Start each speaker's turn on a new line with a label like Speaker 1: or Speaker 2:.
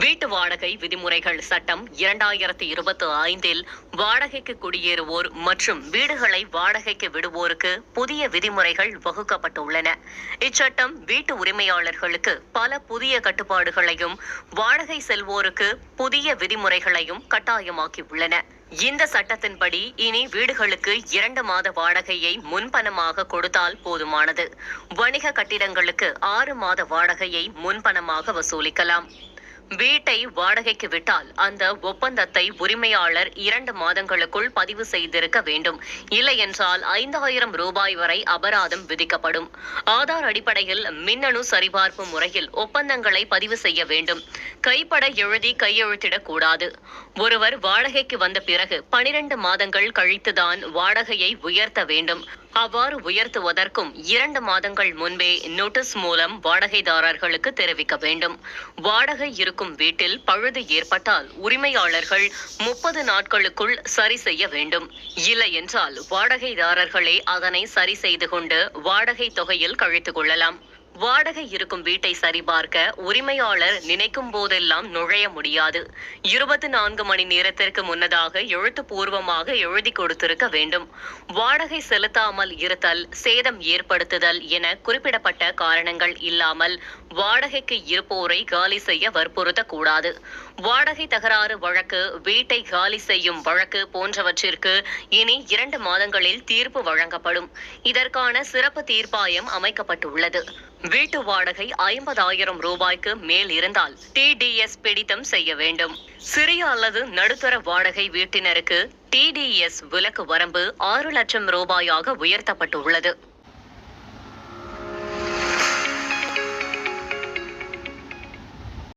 Speaker 1: வீட்டு வாடகை விதிமுறைகள் சட்டம் 2025 வாடகைக்கு குடியேறுவோர் மற்றும் வீடுகளை வாடகைக்கு விடுவோருக்கு புதிய விதிமுறைகள் வகுக்கப்பட்டுள்ளன. இச்சட்டம் வீட்டு உரிமையாளர்களுக்கு பல புதிய கட்டுப்பாடுகளையும் வாடகை செல்வோருக்கு புதிய விதிமுறைகளையும் கட்டாயமாக்கியுள்ளன. இந்த சட்டத்தின்படி இனி வீடுகளுக்கு 2 மாத வாடகையை முன்பணமாக கொடுத்தால் போதுமானது. வணிக கட்டிடங்களுக்கு 6 மாத வாடகையை முன்பணமாக வசூலிக்கலாம். வீட்டை வாடகைக்கு விட்டால் அந்த ஒப்பந்தத்தை உரிமையாளர் 2 மாதங்களுக்குள் பதிவு செய்திருக்க வேண்டும். இல்லையென்றால் 5000 ரூபாய் வரை அபராதம் விதிக்கப்படும். ஆதார் அடிப்படையில் மின்னணு சரிபார்ப்பு முறையில் ஒப்பந்தங்களை பதிவு செய்ய வேண்டும். கைப்பட எழுதி கையெழுத்திடக்கூடாது. ஒருவர் வாடகைக்கு வந்த பிறகு 12 மாதங்கள் கழித்துதான் வாடகையை உயர்த்த வேண்டும். அவ்வாறு உயர்த்துவதற்கும் 2 மாதங்கள் முன்பே நோட்டீஸ் மூலம் வாடகைதாரர்களுக்கு தெரிவிக்க வேண்டும். வாடகை இருக்கும் வீட்டில் பழுது ஏற்பட்டால் உரிமையாளர்கள் 30 நாட்களுக்குள் சரி செய்ய வேண்டும். இல்லையென்றால் வாடகைதாரர்களே அதனை சரி செய்து கொண்டு வாடகை தொகையில் கழித்துக் கொள்ளலாம். வாடகை இருக்கும் வீட்டை சரிபார்க்க உரிமையாளர் நினைக்கும் போதெல்லாம் நுழைய முடியாது. 24 மணி நேரத்திற்கு முன்னதாக எழுத்துப்பூர்வமாக எழுதி கொடுத்திருக்க வேண்டும். வாடகை செலுத்தாமல் இருத்தல், சேதம் ஏற்படுத்துதல் என குறிப்பிடப்பட்ட காரணங்கள் இல்லாமல் வாடகைக்கு இருப்போரை காலி செய்ய வற்புறுத்தக்கூடாது. வாடகை தகராறு வழக்கு, வீட்டை காலி செய்யும் வழக்கு போன்றவற்றிற்கு இனி 2 மாதங்களில் தீர்ப்பு வழங்கப்படும். இதற்கான சிறப்பு தீர்ப்பாயம் அமைக்கப்பட்டுள்ளது. வீட்டு வாடகை 50,000 ரூபாய்க்கு மேல் இருந்தால் TDS பிடித்தம் செய்ய வேண்டும். சிறிய அல்லது நடுத்தர வாடகை வீட்டினருக்கு TDS விலக்கு வரம்பு 6 லட்சம் ரூபாயாக உயர்த்தப்பட்டுள்ளது.